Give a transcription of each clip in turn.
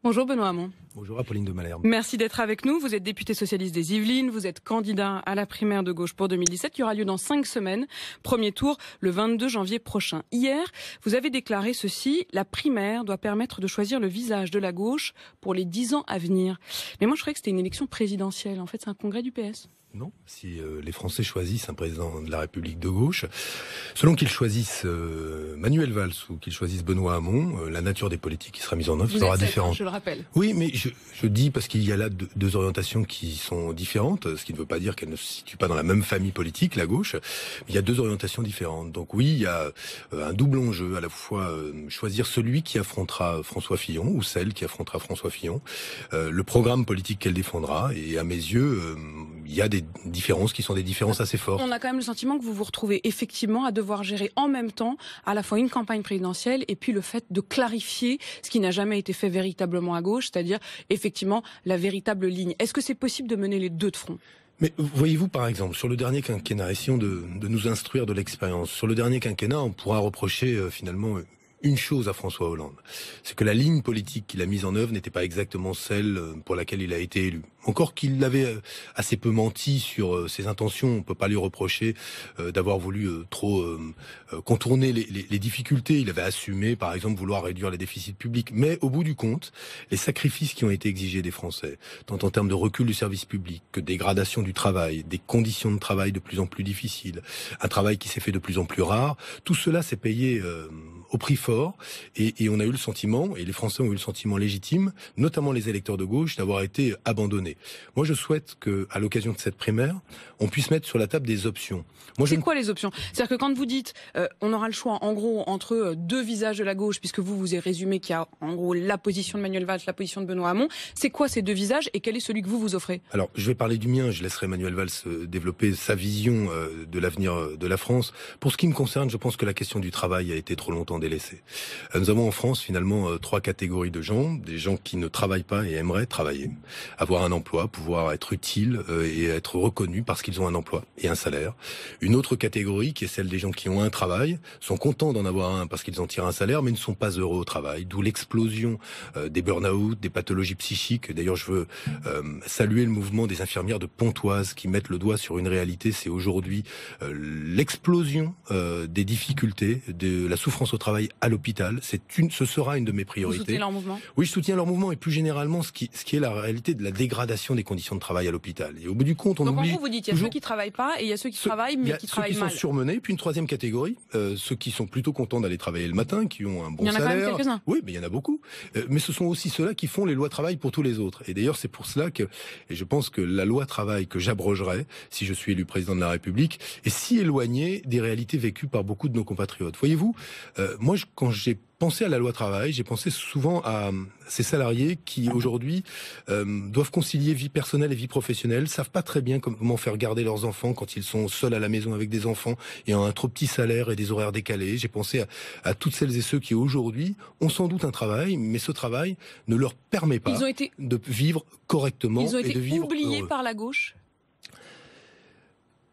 Bonjour Benoît Hamon. Bonjour Apolline de Malherbe. Merci d'être avec nous. Vous êtes député socialiste des Yvelines, vous êtes candidat à la primaire de gauche pour 2017 qui aura lieu dans 5 semaines. Premier tour le 22 janvier prochain. Hier, vous avez déclaré ceci: la primaire doit permettre de choisir le visage de la gauche pour les 10 ans à venir. Mais moi je croyais que c'était une élection présidentielle. En fait, c'est un congrès du PS. Non, si les Français choisissent un président de la République de gauche, selon qu'ils choisissent Manuel Valls ou qu'ils choisissent Benoît Hamon, la nature des politiques qui sera mise en œuvre sera différente. Je le rappelle. Oui, mais je dis parce qu'il y a là deux orientations qui sont différentes, ce qui ne veut pas dire qu'elles ne se situent pas dans la même famille politique, la gauche. Il y a deux orientations différentes. Donc oui, il y a un double enjeu, à la fois choisir celui qui affrontera François Fillon ou celle qui affrontera François Fillon, le programme politique qu'elle défendra, et à mes yeux, il y a des différences qui sont des différences assez fortes. On a quand même le sentiment que vous vous retrouvez effectivement à devoir gérer en même temps à la fois une campagne présidentielle et puis le fait de clarifier ce qui n'a jamais été fait véritablement à gauche, c'est-à-dire effectivement la véritable ligne. Est-ce que c'est possible de mener les deux de front ? Mais voyez-vous, par exemple, sur le dernier quinquennat, essayons de nous instruire de l'expérience. Sur le dernier quinquennat, on pourra reprocher finalement une chose à François Hollande, c'est que la ligne politique qu'il a mise en œuvre n'était pas exactement celle pour laquelle il a été élu. Encore qu'il avait assez peu menti sur ses intentions, on ne peut pas lui reprocher d'avoir voulu trop contourner les difficultés. Il avait assumé, par exemple, vouloir réduire les déficits publics. Mais au bout du compte, les sacrifices qui ont été exigés des Français, tant en termes de recul du service public, que dégradation du travail, des conditions de travail de plus en plus difficiles, un travail qui s'est fait de plus en plus rare, tout cela s'est payé au prix fort, et on a eu le sentiment, et les Français ont eu le sentiment légitime, notamment les électeurs de gauche, d'avoir été abandonnés. Moi, je souhaite que, à l'occasion de cette primaire, on puisse mettre sur la table des options. C'est quoi les options ? C'est-à-dire que quand vous dites, on aura le choix, en gros, entre deux visages de la gauche, puisque vous avez résumé qu'il y a, en gros, la position de Manuel Valls, la position de Benoît Hamon, c'est quoi ces deux visages et quel est celui que vous offrez ? Alors, je vais parler du mien, je laisserai Manuel Valls développer sa vision de l'avenir de la France. Pour ce qui me concerne, je pense que la question du travail a été trop longtemps délaissée. Nous avons en France, finalement, 3 catégories de gens. Des gens qui ne travaillent pas et aimeraient travailler. Avoir un emploi, pouvoir être utile et être reconnus parce qu'ils ont un emploi et un salaire. Une autre catégorie, qui est celle des gens qui ont un travail, sont contents d'en avoir un parce qu'ils en tirent un salaire, mais ne sont pas heureux au travail. D'où l'explosion des burn-out, des pathologies psychiques. D'ailleurs, je veux saluer le mouvement des infirmières de Pontoise qui mettent le doigt sur une réalité. C'est aujourd'hui l'explosion des difficultés, de la souffrance au travail à l'hôpital. Ce sera une de mes priorités. Vous soutenez leur mouvement ? Oui, je soutiens leur mouvement, et plus généralement ce qui est la réalité de la dégradation des conditions de travail à l'hôpital. Et au bout du compte, on donc oublie. Donc en gros, vous dites, il y a ceux qui travaillent pas et il y a ceux qui travaillent mais qui travaillent mal. Ceux qui sont surmenés, puis une troisième catégorie, ceux qui sont plutôt contents d'aller travailler le matin, qui ont un bon salaire. Il y en a quand même quelques-uns. Oui, mais il y en a beaucoup. Mais ce sont aussi ceux-là qui font les lois travail pour tous les autres. Et d'ailleurs, c'est pour cela que, et je pense que la loi travail que j'abrogerai, si je suis élu président de la République, est si éloignée des réalités vécues par beaucoup de nos compatriotes. Voyez-vous, moi, quand j'ai pensé à la loi travail, j'ai pensé souvent à ces salariés qui aujourd'hui doivent concilier vie personnelle et vie professionnelle, savent pas très bien comment faire garder leurs enfants quand ils sont seuls à la maison avec des enfants et ont un trop petit salaire et des horaires décalés. J'ai pensé à toutes celles et ceux qui aujourd'hui ont sans doute un travail, mais ce travail ne leur permet pas de vivre correctement et de vivre heureux. Ils ont été oubliés par la gauche ?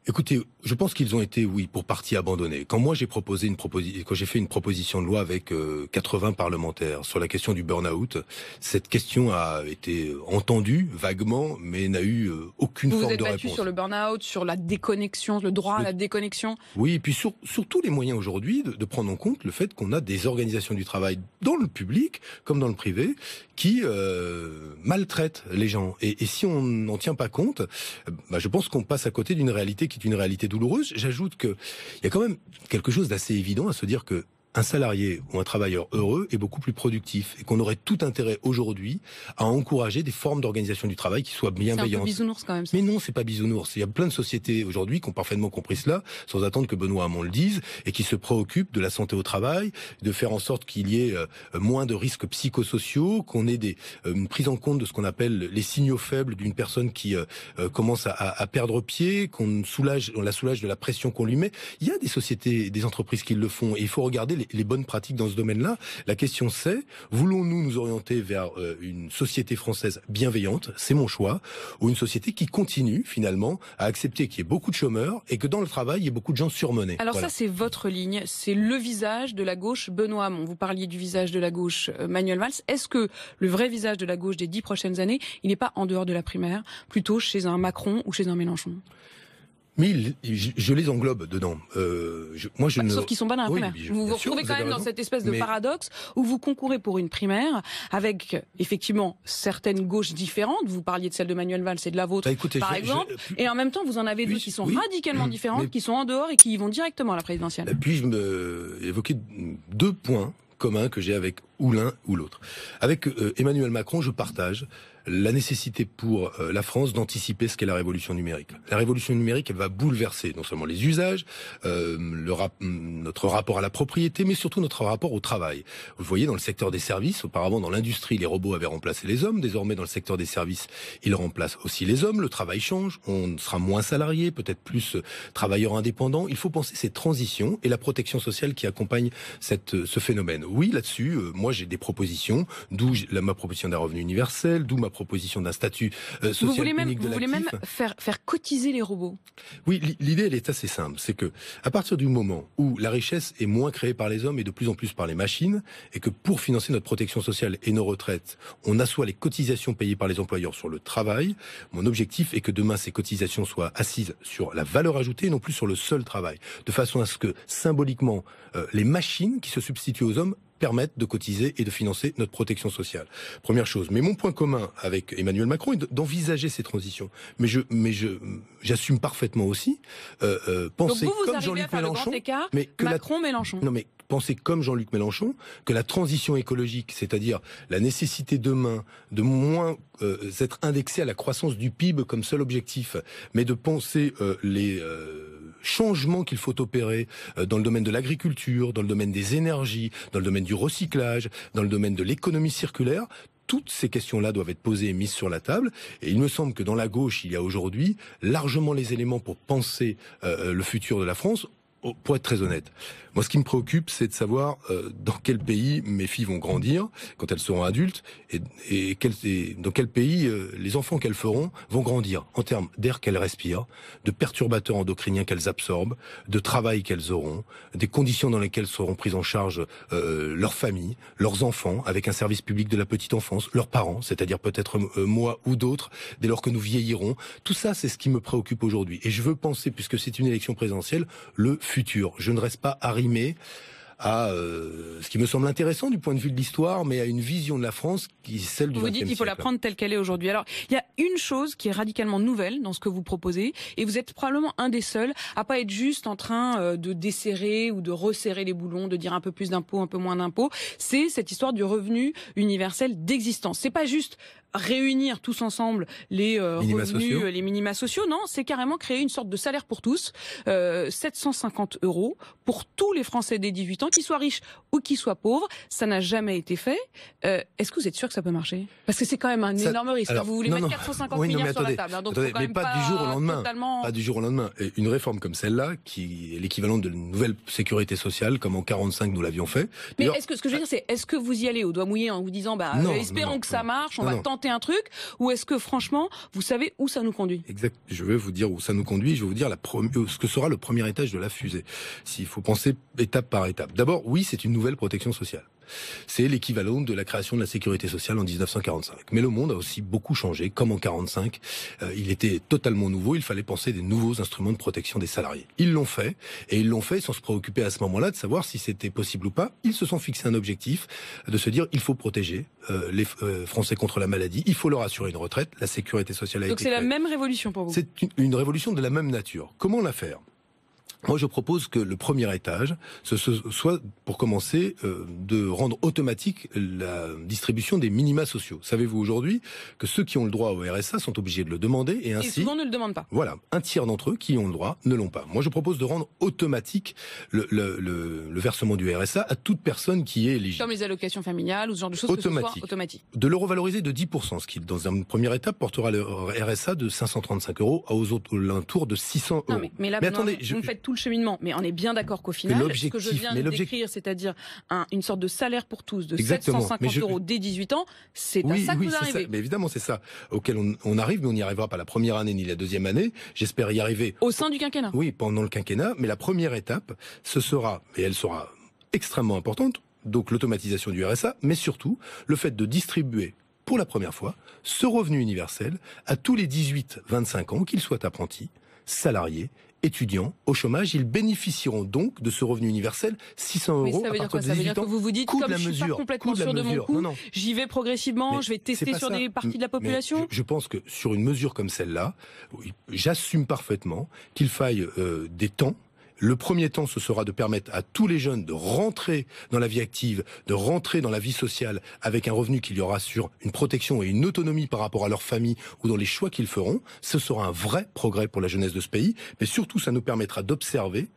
Écoutez, je pense qu'ils ont été, oui, pour partie abandonnés. Quand moi j'ai fait une proposition de loi avec 80 parlementaires sur la question du burn-out, cette question a été entendue vaguement, mais n'a eu aucune forme de réponse. Vous êtes battu sur le burn-out, sur la déconnexion, le droit à la déconnexion. Oui, et puis sur tous les moyens aujourd'hui de prendre en compte le fait qu'on a des organisations du travail dans le public comme dans le privé qui maltraitent les gens. Et si on n'en tient pas compte, je pense qu'on passe à côté d'une réalité qui est une réalité douloureuse. J'ajoute qu'il y a quand même quelque chose d'assez évident à se dire que un salarié ou un travailleur heureux est beaucoup plus productif et qu'on aurait tout intérêt aujourd'hui à encourager des formes d'organisation du travail qui soient bienveillantes. C'est un peu bisounours quand même. Ça. Mais non, c'est pas bisounours. Il y a plein de sociétés aujourd'hui qui ont parfaitement compris cela, sans attendre que Benoît Hamon le dise, et qui se préoccupent de la santé au travail, de faire en sorte qu'il y ait moins de risques psychosociaux, qu'on ait une prise en compte de ce qu'on appelle les signaux faibles d'une personne qui commence à perdre pied, on la soulage de la pression qu'on lui met. Il y a des sociétés, des entreprises qui le font, et il faut regarder les bonnes pratiques dans ce domaine-là. La question c'est, voulons-nous nous orienter vers une société française bienveillante, c'est mon choix, ou une société qui continue finalement à accepter qu'il y ait beaucoup de chômeurs et que dans le travail, il y ait beaucoup de gens surmenés. Alors voilà. Ça, c'est votre ligne, c'est le visage de la gauche. Benoît Hamon, vous parliez du visage de la gauche, Manuel Valls. Est-ce que le vrai visage de la gauche des 10 prochaines années, il n'est pas en dehors de la primaire, plutôt chez un Macron ou chez un Mélenchon? Mais je les englobe dedans. Sauf qu'ils sont pas dans la primaire. Vous vous retrouvez quand même dans cette espèce de paradoxe où vous concourez pour une primaire avec effectivement certaines gauches différentes. Vous parliez de celle de Manuel Valls et de la vôtre, par exemple. Et en même temps, vous en avez deux qui sont radicalement différentes, qui sont en dehors et qui y vont directement à la présidentielle. Puis-je évoquer 2 points communs que j'ai avec ou l'un ou l'autre. Avec Emmanuel Macron, je partage la nécessité pour la France d'anticiper ce qu'est la révolution numérique. La révolution numérique, elle va bouleverser non seulement les usages, notre rapport à la propriété, mais surtout notre rapport au travail. Vous le voyez dans le secteur des services, auparavant dans l'industrie, les robots avaient remplacé les hommes, désormais dans le secteur des services, ils remplacent aussi les hommes, le travail change, on sera moins salarié, peut-être plus travailleurs indépendants. Il faut penser ces transitions et la protection sociale qui accompagne ce phénomène. Oui, là-dessus, moi j'ai des propositions, d'où ma proposition d'un revenu universel, d'où ma proposition d'un statut social unique de l'actif. Vous voulez même faire cotiser les robots? Oui, l'idée elle est assez simple, c'est que à partir du moment où la richesse est moins créée par les hommes et de plus en plus par les machines, et que pour financer notre protection sociale et nos retraites, on assoit les cotisations payées par les employeurs sur le travail, mon objectif est que demain ces cotisations soient assises sur la valeur ajoutée et non plus sur le seul travail, de façon à ce que symboliquement les machines qui se substituent aux hommes permettent de cotiser et de financer notre protection sociale. Première chose. Mais mon point commun avec Emmanuel Macron est d'envisager ces transitions. Mais j'assume parfaitement aussi penser comme Jean-Luc Mélenchon. Mais Macron-Mélenchon. Non mais penser comme Jean-Luc Mélenchon que la transition écologique, c'est-à-dire la nécessité demain de moins être indexé à la croissance du PIB comme seul objectif, mais de penser les changements qu'il faut opérer dans le domaine de l'agriculture, dans le domaine des énergies, dans le domaine du recyclage, dans le domaine de l'économie circulaire. Toutes ces questions-là doivent être posées et mises sur la table. Et il me semble que dans la gauche, il y a aujourd'hui largement les éléments pour penser le futur de la France. Pour être très honnête, moi ce qui me préoccupe, c'est de savoir dans quel pays mes filles vont grandir quand elles seront adultes et dans quel pays les enfants qu'elles feront vont grandir en termes d'air qu'elles respirent, de perturbateurs endocriniens qu'elles absorbent, de travail qu'elles auront, des conditions dans lesquelles seront prises en charge leurs familles, leurs enfants, avec un service public de la petite enfance, leurs parents, c'est-à-dire peut-être moi ou d'autres, dès lors que nous vieillirons. Tout ça, c'est ce qui me préoccupe aujourd'hui. Et je veux penser, puisque c'est une élection présidentielle, le futur. Je ne reste pas arrimé à ce qui me semble intéressant du point de vue de l'histoire, mais à une vision de la France qui est celle du XXe siècle. Vous dites qu'il faut la prendre telle qu'elle est aujourd'hui. Alors, il y a une chose qui est radicalement nouvelle dans ce que vous proposez, et vous êtes probablement un des seuls à pas être juste en train de desserrer ou de resserrer les boulons, de dire un peu plus d'impôts, un peu moins d'impôts. C'est cette histoire du revenu universel d'existence. C'est pas juste réunir tous ensemble les revenus, les minima sociaux. Non, c'est carrément créer une sorte de salaire pour tous, 750 € pour tous les Français dès 18 ans, qu'ils soient riches ou qu'ils soient pauvres. Ça n'a jamais été fait. Est-ce que vous êtes sûr que ça peut marcher? Parce que c'est quand même un énorme risque. Alors, vous voulez mettre 450 milliards sur la table. Hein, donc faut quand même pas du jour au lendemain. Totalement... Pas du jour au lendemain. Et une réforme comme celle-là, qui est l'équivalent de une nouvelle sécurité sociale, comme en 45 nous l'avions fait. Mais ce que je veux dire, c'est est-ce que vous y allez au doigt mouillé en vous disant espérons que ça marche, on va tenter un truc, ou est-ce que franchement vous savez où ça nous conduit? Exact. Je vais vous dire où ça nous conduit. Je vais vous dire ce que sera le premier étage de la fusée. S'il faut penser étape par étape. D'abord, oui, c'est une nouvelle protection sociale. C'est l'équivalent de la création de la sécurité sociale en 1945. Mais le monde a aussi beaucoup changé. Comme en 45, il était totalement nouveau. Il fallait penser des nouveaux instruments de protection des salariés. Ils l'ont fait. Et ils l'ont fait sans se préoccuper à ce moment-là de savoir si c'était possible ou pas. Ils se sont fixés un objectif de se dire il faut protéger les Français contre la maladie. Il faut leur assurer une retraite. La sécurité sociale a été créée. Donc c'est la même révolution pour vous? C'est une révolution de la même nature. Comment la faire? Moi, je propose que le premier étage, ce soit, pour commencer, de rendre automatique la distribution des minima sociaux. Savez-vous aujourd'hui que ceux qui ont le droit au RSA sont obligés de le demander et ainsi... Et souvent ne le demandent pas. Voilà, un tiers d'entre eux qui ont le droit ne l'ont pas. Moi, je propose de rendre automatique le versement du RSA à toute personne qui est éligible. Comme les allocations familiales ou ce genre de choses, que ce soit automatique. De le revaloriser de 10%, ce qui, dans une première étape, portera le RSA de 535 € aux alentours de 600 €. Non, mais là, attendez, vous me faites tout tout le cheminement. Mais on est bien d'accord qu'au final, ce que je viens de décrire, c'est-à-dire une sorte de salaire pour tous de 750 euros dès 18 ans, c'est à ça que vous arrivez. Mais évidemment, c'est ça auquel on arrive, mais on n'y arrivera pas la première année ni la deuxième année. J'espère y arriver. Au sein du quinquennat. Oui, pendant le quinquennat. Mais la première étape, ce sera, et elle sera extrêmement importante, donc l'automatisation du RSA, mais surtout le fait de distribuer pour la première fois ce revenu universel à tous les 18-25 ans, qu'ils soient apprentis, salariés, étudiants, au chômage. Ils bénéficieront donc de ce revenu universel, 600 euros à partir de 18 ans. Ça veut dire que vous vous dites, comme je ne suis pas complètement sûr de mon coup, j'y vais progressivement, je vais tester sur des parties de la population. Je pense que sur une mesure comme celle-là, j'assume parfaitement qu'il faille des temps. Le premier temps, ce sera de permettre à tous les jeunes de rentrer dans la vie active, de rentrer dans la vie sociale avec un revenu qui leur assure une protection et une autonomie par rapport à leur famille ou dans les choix qu'ils feront. Ce sera un vrai progrès pour la jeunesse de ce pays, mais surtout ça nous permettra d'observer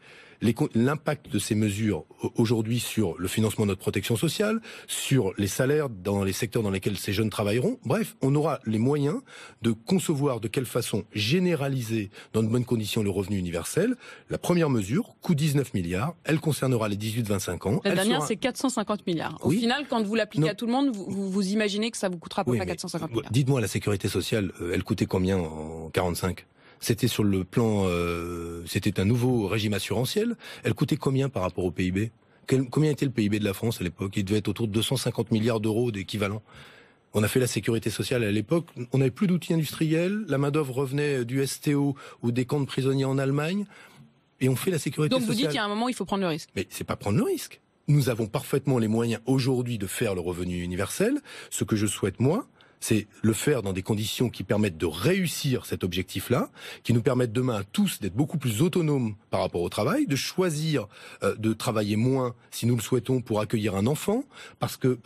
l'impact de ces mesures aujourd'hui sur le financement de notre protection sociale, sur les salaires dans les secteurs dans lesquels ces jeunes travailleront. Bref, on aura les moyens de concevoir de quelle façon généraliser dans de bonnes conditions le revenu universel. La première mesure, coût 19 milliards, elle concernera les 18-25 ans. La dernière, c'est 450 milliards. Au final, quand vous l'appliquez à tout le monde, vous imaginez que ça vous coûtera à peu près 450 milliards. Dites-moi, la sécurité sociale, elle coûtait combien en 45 ? C'était sur le plan, c'était un nouveau régime assurantiel. Elle coûtait combien par rapport au PIB ? Combien était le PIB de la France à l'époque ? Il devait être autour de 250 milliards d'euros d'équivalent. On a fait la sécurité sociale à l'époque. On n'avait plus d'outils industriels. La main-d'œuvre revenait du STO ou des camps de prisonniers en Allemagne. Et on fait la sécurité sociale. Donc vous dites qu'il y a un moment, il faut prendre le risque. Mais c'est pas prendre le risque. Nous avons parfaitement les moyens aujourd'hui de faire le revenu universel. Ce que je souhaite, moi, c'est le faire dans des conditions qui permettent de réussir cet objectif-là, qui nous permettent demain à tous d'être beaucoup plus autonomes par rapport au travail, de choisir de travailler moins si nous le souhaitons pour accueillir un enfant, parce que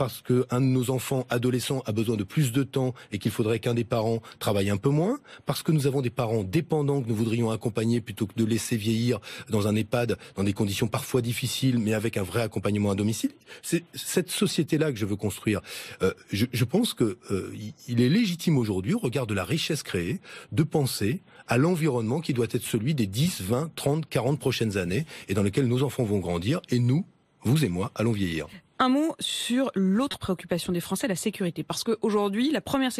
un de nos enfants adolescents a besoin de plus de temps et qu'il faudrait qu'un des parents travaille un peu moins, parce que nous avons des parents dépendants que nous voudrions accompagner plutôt que de laisser vieillir dans un EHPAD dans des conditions parfois difficiles, mais avec un vrai accompagnement à domicile. C'est cette société-là que je veux construire. Je pense que il est légitime aujourd'hui, au regard de la richesse créée, de penser à l'environnement qui doit être celui des 10, 20, 30, 40 prochaines années et dans lequel nos enfants vont grandir et nous, vous et moi, allons vieillir. Un mot sur l'autre préoccupation des Français, la sécurité. Parce qu'aujourd'hui, la première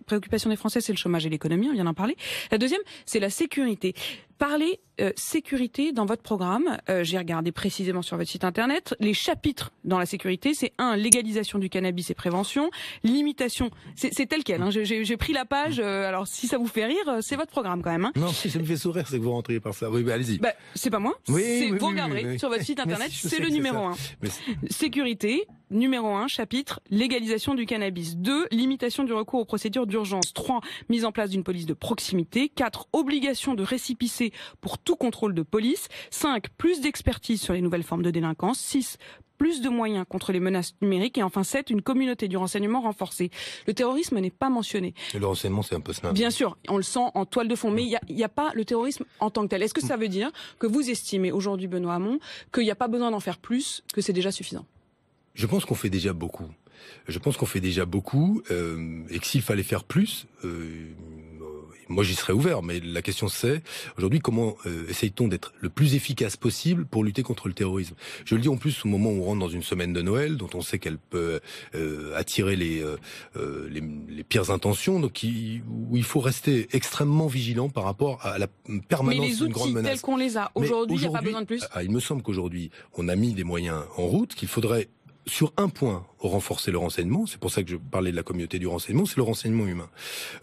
préoccupation des Français, c'est le chômage et l'économie, on vient d'en parler. La deuxième, c'est la sécurité. Parlez sécurité dans votre programme. J'ai regardé précisément sur votre site internet. Les chapitres dans la sécurité, c'est 1, légalisation du cannabis et prévention, limitation, c'est tel quel. Hein. J'ai pris la page, alors si ça vous fait rire, c'est votre programme quand même. Hein. Non, si ça me fait sourire, c'est que vous rentriez par ça. Oui, bah, allez-y. Bah, c'est pas moi, vous regarderez sur votre site internet, c'est le numéro 1. Sécurité, numéro 1, chapitre, légalisation du cannabis. 2, limitation du recours aux procédures d'urgence. 3, mise en place d'une police de proximité. 4, obligation de récépissé pour tout contrôle de police. 5, plus d'expertise sur les nouvelles formes de délinquance. 6, plus de moyens contre les menaces numériques. Et enfin 7, une communauté du renseignement renforcée. Le terrorisme n'est pas mentionné. Et le renseignement, c'est un peu snap. Bien sûr, on le sent en toile de fond, mais il n'y a pas le terrorisme en tant que tel. Est-ce que ça veut dire que vous estimez aujourd'hui, Benoît Hamon, qu'il n'y a pas besoin d'en faire plus, que c'est déjà suffisant ? Je pense qu'on fait déjà beaucoup. Et que s'il fallait faire plus, moi j'y serais ouvert. Mais la question c'est, aujourd'hui, comment essaye-t-on d'être le plus efficace possible pour lutter contre le terrorisme ? Je le dis en plus au moment où on rentre dans une semaine de Noël, dont on sait qu'elle peut attirer les pires intentions, donc où il faut rester extrêmement vigilant par rapport à la permanence d'une grande menace. Mais les outils tels qu'on les a, aujourd'hui, il n'y a pas besoin de plus ? Il me semble qu'aujourd'hui, on a mis des moyens en route, qu'il faudrait sur un point renforcer le renseignement, c'est pour ça que je parlais de la communauté du renseignement, c'est le renseignement humain.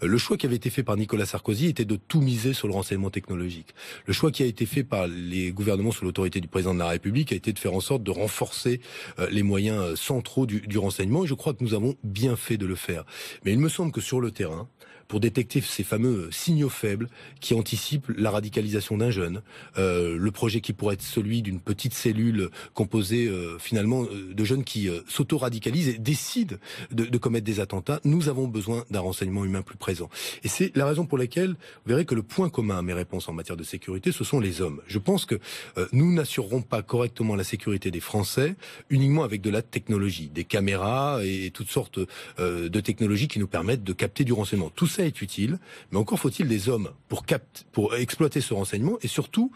Le choix qui avait été fait par Nicolas Sarkozy était de tout miser sur le renseignement technologique. Le choix qui a été fait par les gouvernements sous l'autorité du président de la République a été de faire en sorte de renforcer les moyens centraux du renseignement, et je crois que nous avons bien fait de le faire. Mais il me semble que sur le terrain, pour détecter ces fameux signaux faibles qui anticipent la radicalisation d'un jeune, le projet qui pourrait être celui d'une petite cellule composée finalement de jeunes qui s'auto-radicalisent et décident de commettre des attentats, nous avons besoin d'un renseignement humain plus présent. Et c'est la raison pour laquelle vous verrez que le point commun à mes réponses en matière de sécurité, ce sont les hommes. Je pense que nous n'assurerons pas correctement la sécurité des Français uniquement avec de la technologie, des caméras et toutes sortes de technologies qui nous permettent de capter du renseignement. Tout ça est utile, mais encore faut-il des hommes pour exploiter ce renseignement et surtout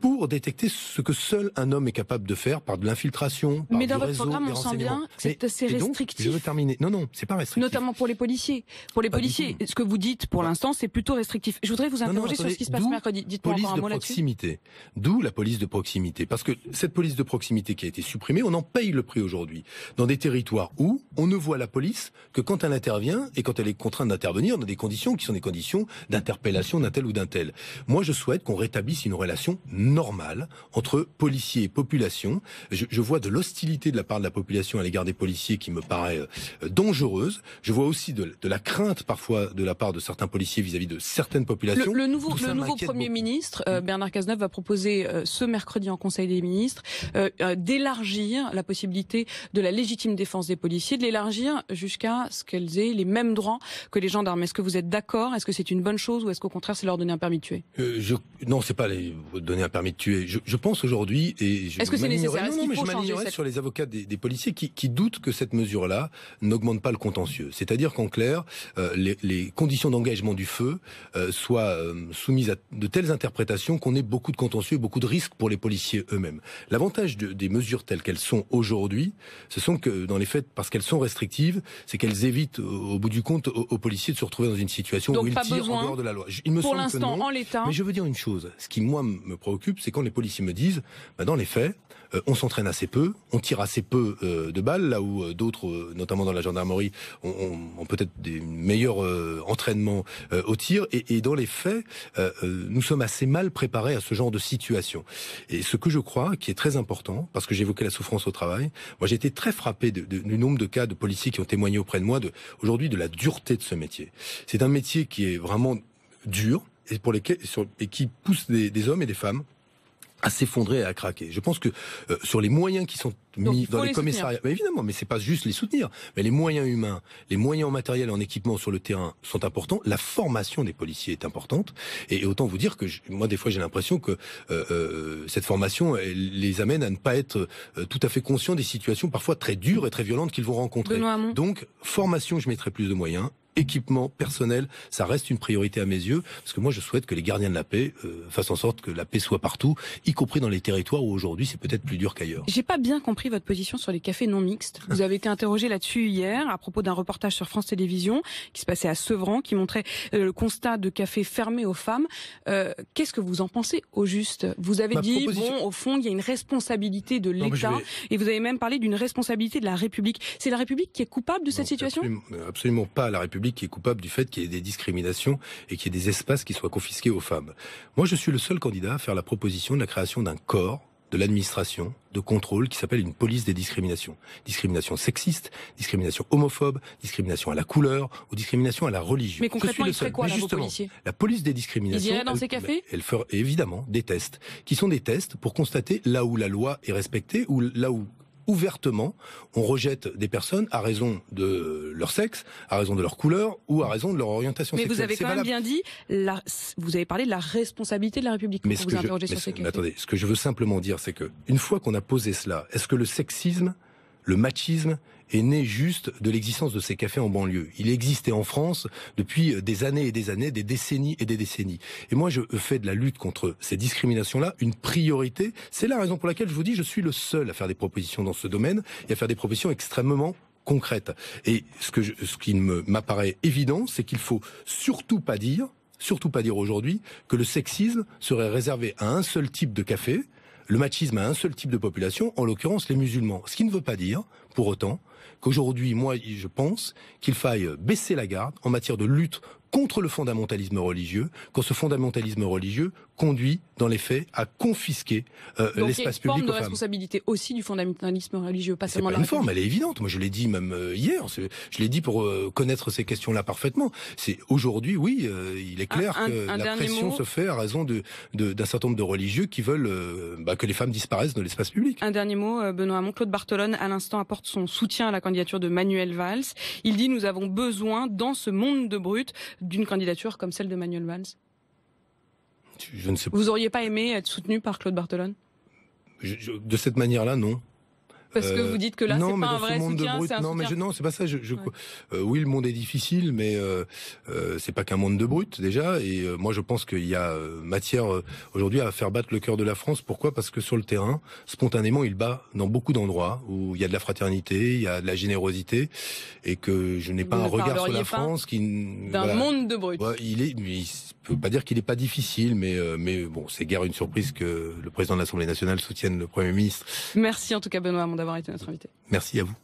pour détecter ce que seul un homme est capable de faire par de l'infiltration, par mais du dans votre réseau, programme, des on sent renseignements. bien que c'est assez restrictif. Je veux terminer. Non, c'est pas restrictif. Notamment pour les policiers. Pour les policiers, ce que vous dites pour l'instant, c'est plutôt restrictif. Je voudrais vous interroger sur ce qui se passe mercredi. Dites-moi encore un mot là-dessus. D'où la police de proximité. Parce que cette police de proximité qui a été supprimée, on en paye le prix aujourd'hui. Dans des territoires où on ne voit la police que quand elle intervient et quand elle est contrainte d'intervenir dans des conditions qui sont des conditions d'interpellation d'un tel ou d'un tel. Moi, je souhaite qu'on rétablisse une relation normale entre policiers et population. Je vois de l'hostilité de la part de la population à l'égard des policiers qui me paraît dangereuse. Je vois aussi de la crainte parfois de la part de certains policiers vis-à-vis de certaines populations. Le nouveau Premier ministre, Bernard Cazeneuve, va proposer ce mercredi en Conseil des ministres d'élargir la possibilité de la légitime défense des policiers, de l'élargir jusqu'à ce qu'elles aient les mêmes droits que les gendarmes. Est-ce que vous êtes d'accord? Est-ce que c'est une bonne chose ou est-ce qu'au contraire c'est leur donner un permis de tuer? Non, c'est pas donner un permis de tuer. Je pense aujourd'hui, et est-ce que c'est nécessaire? Non, mais je m'alignerai sur les avocats des policiers qui doutent que cette mesure-là n'augmente pas le contentieux. C'est-à-dire qu'en clair, les conditions d'engagement du feu soient soumises à de telles interprétations qu'on ait beaucoup de contentieux et beaucoup de risques pour les policiers eux-mêmes. L'avantage des mesures telles qu'elles sont aujourd'hui, ce sont que dans les faits, parce qu'elles sont restrictives, c'est qu'elles évitent au bout du compte aux policiers de se retrouver dans une situation où ils tirent en dehors de la loi. Il me semble que non, en l'état. Mais je veux dire une chose, ce qui moi me préoccupe, c'est quand les policiers me disent, dans les faits, on s'entraîne assez peu, on tire assez peu de balles, là où d'autres, notamment dans la gendarmerie, ont peut-être des meilleurs entraînements au tir, et dans les faits, nous sommes assez mal préparés à ce genre de situation. Et ce que je crois, qui est très important, parce que j'évoquais la souffrance au travail, moi j'ai été très frappé du nombre de cas de policiers qui ont témoigné auprès de moi aujourd'hui de la dureté de ce métier. C'est un métier qui est vraiment dur, et qui pousse des hommes et des femmes à s'effondrer et à craquer. Je pense que sur les moyens qui sont mis dans les commissariats, mais évidemment, mais c'est pas juste les soutenir, mais les moyens humains, les moyens en matériel et en équipement sur le terrain sont importants. La formation des policiers est importante, et autant vous dire que moi des fois j'ai l'impression que cette formation les amène à ne pas être tout à fait conscients des situations parfois très dures et très violentes qu'ils vont rencontrer. Donc formation, je mettrai plus de moyens. Équipement personnel, ça reste une priorité à mes yeux, parce que moi je souhaite que les gardiens de la paix fassent en sorte que la paix soit partout, y compris dans les territoires où aujourd'hui c'est peut-être plus dur qu'ailleurs. J'ai pas bien compris votre position sur les cafés non mixtes. Vous avez été interrogé là-dessus hier à propos d'un reportage sur France Télévisions qui se passait à Sevran, qui montrait le constat de cafés fermés aux femmes. Qu'est-ce que vous en pensez au juste? Vous avez dit, au fond, il y a une responsabilité de l'État, et vous avez même parlé d'une responsabilité de la République. C'est la République qui est coupable de cette situation? Absolument pas la République qui est coupable du fait qu'il y ait des discriminations et qu'il y ait des espaces qui soient confisqués aux femmes. Moi, je suis le seul candidat à faire la proposition de la création d'un corps de l'administration de contrôle qui s'appelle une police des discriminations. Discrimination sexiste, discrimination homophobe, discrimination à la couleur ou discrimination à la religion. Mais concrètement, il ferait quoi, là, vos policiers? La police des discriminations... Ils iraient dans ces cafés? Elle ferait évidemment des tests, qui sont des tests pour constater là où la loi est respectée ou là où ouvertement, on rejette des personnes à raison de leur sexe, à raison de leur couleur ou à raison de leur orientation sexuelle. Mais vous avez quand même bien dit, vous avez parlé de la responsabilité de la République quand vous interrogez sur ces cafés. Attendez, ce que je veux simplement dire, c'est que une fois qu'on a posé cela, est-ce que le sexisme, le machisme est né juste de l'existence de ces cafés en banlieue? Il existait en France depuis des années et des années, des décennies et des décennies. Et moi, je fais de la lutte contre ces discriminations-là une priorité. C'est la raison pour laquelle je vous dis, je suis le seul à faire des propositions dans ce domaine et à faire des propositions extrêmement concrètes. Et ce qui m'apparaît évident, c'est qu'il faut surtout pas dire aujourd'hui que le sexisme serait réservé à un seul type de café, le machisme à un seul type de population, en l'occurrence les musulmans. Ce qui ne veut pas dire, pour autant, qu'aujourd'hui, moi, je pense qu'il faille baisser la garde en matière de lutte contre le fondamentalisme religieux, quand ce fondamentalisme religieux conduit, dans les faits, à confisquer l'espace public aux femmes. Donc il y a une forme de responsabilité aussi du fondamentalisme religieux, pas seulement la République. C'est pas une forme, elle est évidente. Moi, je l'ai dit même hier. Je l'ai dit pour connaître ces questions-là parfaitement. C'est aujourd'hui, oui, il est clair que la pression se fait à raison d'un certain nombre de religieux qui veulent que les femmes disparaissent de l'espace public. Un dernier mot, Benoît Hamon. Claude Barthelone, à l'instant, apporte son soutien à la candidature de Manuel Valls. Il dit: nous avons besoin, dans ce monde de brutes, d'une candidature comme celle de Manuel Valls. Je ne sais pas. Vous auriez pas aimé être soutenu par Claude Barthelone? De cette manière-là, non. Parce que vous dites que là, c'est pas un vrai soutien, c'est un soutien. Non, c'est pas ça. Oui, le monde est difficile, mais c'est pas qu'un monde de brutes déjà. Et moi, je pense qu'il y a matière aujourd'hui à faire battre le cœur de la France. Pourquoi ? Parce que sur le terrain, spontanément, il bat dans beaucoup d'endroits où il y a de la fraternité, il y a de la générosité, et que je n'ai pas un regard sur la France qui d'un monde de brutes. Ouais, il peut pas dire qu'il est pas difficile, mais bon, c'est guère une surprise que le président de l'Assemblée nationale soutienne le Premier ministre. Merci en tout cas Benoît Hamon d'avoir été notre invité. Merci à vous.